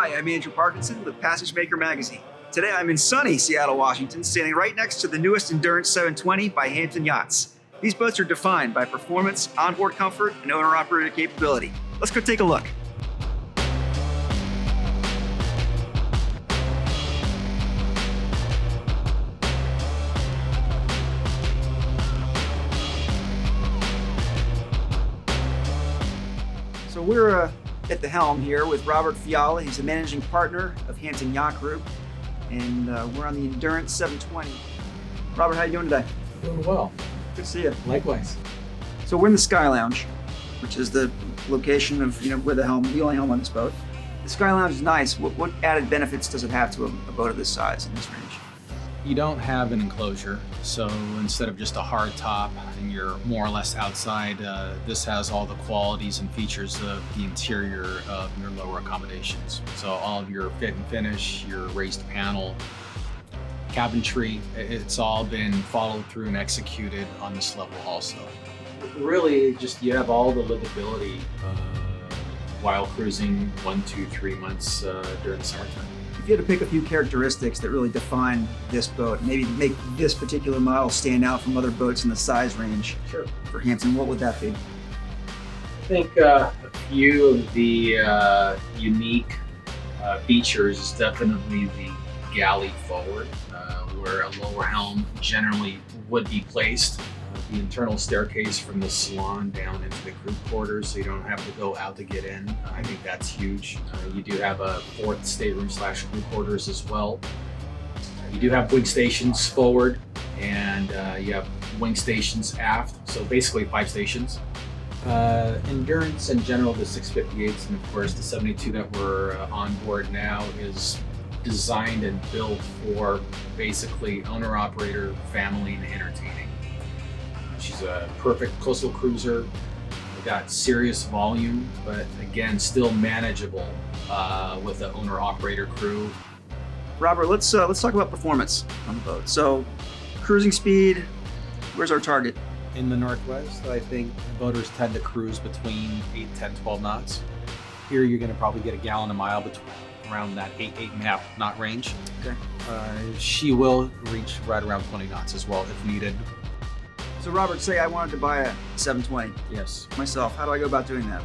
Hi, I'm Andrew Parkinson with Passage Maker Magazine. Today I'm in sunny Seattle, Washington, standing right next to the newest Endurance 720 by Hampton Yachts. These boats are defined by performance, onboard comfort, and owner-operator capability. Let's go take a look. So we're at the helm here with Robert Fiala. He's the managing partner of Hampton Yacht Group, and we're on the Endurance 720. Robert, how you doing today? Doing well. Good to see you. Likewise. So we're in the Skylounge, which is the location of where the only helm on this boat. The Skylounge is nice. What added benefits does it have to a boat of this size in this range? You don't have an enclosure, so instead of just a hard top and you're more or less outside, this has all the qualities and features of the interior of your lower accommodations. So all of your fit and finish, your raised panel, cabinetry, it's all been followed through and executed on this level also. Really, just you have all the livability while cruising 1, 2, 3 months during the summertime. If you had to pick a few characteristics that really define this boat, maybe make this particular model stand out from other boats in the size range for Hampton, what would that be? I think a few of the unique features is definitely the galley forward, where a lower helm generally would be placed. The internal staircase from the salon down into the crew quarters, so you don't have to go out to get in. I think that's huge. You do have a fourth stateroom / crew quarters as well. You do have wing stations forward, and you have wing stations aft, so basically 5 stations. Endurance in general, the 658s and of course the 72 that we're on board now is designed and built for basically owner-operator, family, and entertaining. She's a perfect coastal cruiser. We got serious volume, but again, still manageable with the owner-operator crew. Robert, let's talk about performance on the boat. So, cruising speed, where's our target? In the Northwest, I think boaters tend to cruise between 8, 10, 12 knots. Here, you're going to probably get a gallon a mile around that 8, 8.5 knot range. Okay. She will reach right around 20 knots as well if needed. So Robert, say I wanted to buy a 720 Yes. myself. How do I go about doing that?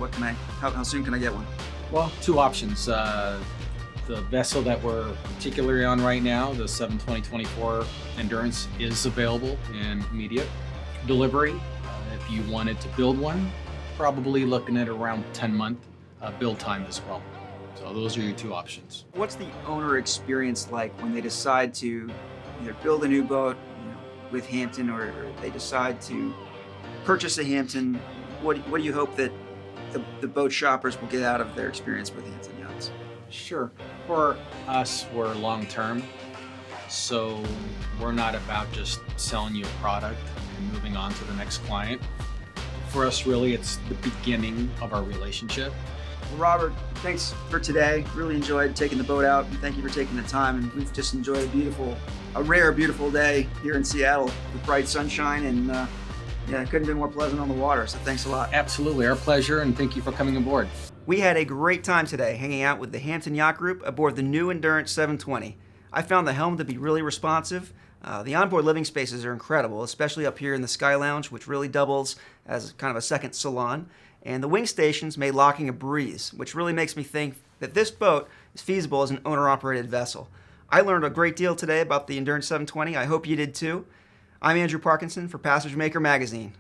How soon can I get one? Well, 2 options. The vessel that we're particularly on right now, the 720-24 Endurance, is available in immediate delivery. If you wanted to build one, probably looking at around 10-month build time as well. So those are your 2 options. What's the owner experience like when they decide to either build a new boat with Hampton, or they decide to purchase a Hampton? What do you hope that the boat shoppers will get out of their experience with Hampton Yachts? Sure. For us, we're long-term, so we're not about just selling you a product and moving on to the next client. For us, really, it's the beginning of our relationship. Well, Robert, thanks for today. Really enjoyed taking the boat out, and thank you for taking the time. And we've just enjoyed a rare, beautiful day here in Seattle with bright sunshine, and it couldn't be more pleasant on the water. So thanks a lot. Absolutely, our pleasure, and thank you for coming aboard. We had a great time today hanging out with the Hampton Yacht Group aboard the new Endurance 720. I found the helm to be really responsive. The onboard living spaces are incredible, especially up here in the Skylounge, which really doubles as kind of a second salon. And the wing stations made locking a breeze, which really makes me think that this boat is feasible as an owner-operated vessel. I learned a great deal today about the Endurance 720. I hope you did too. I'm Andrew Parkinson for Passage Maker Magazine.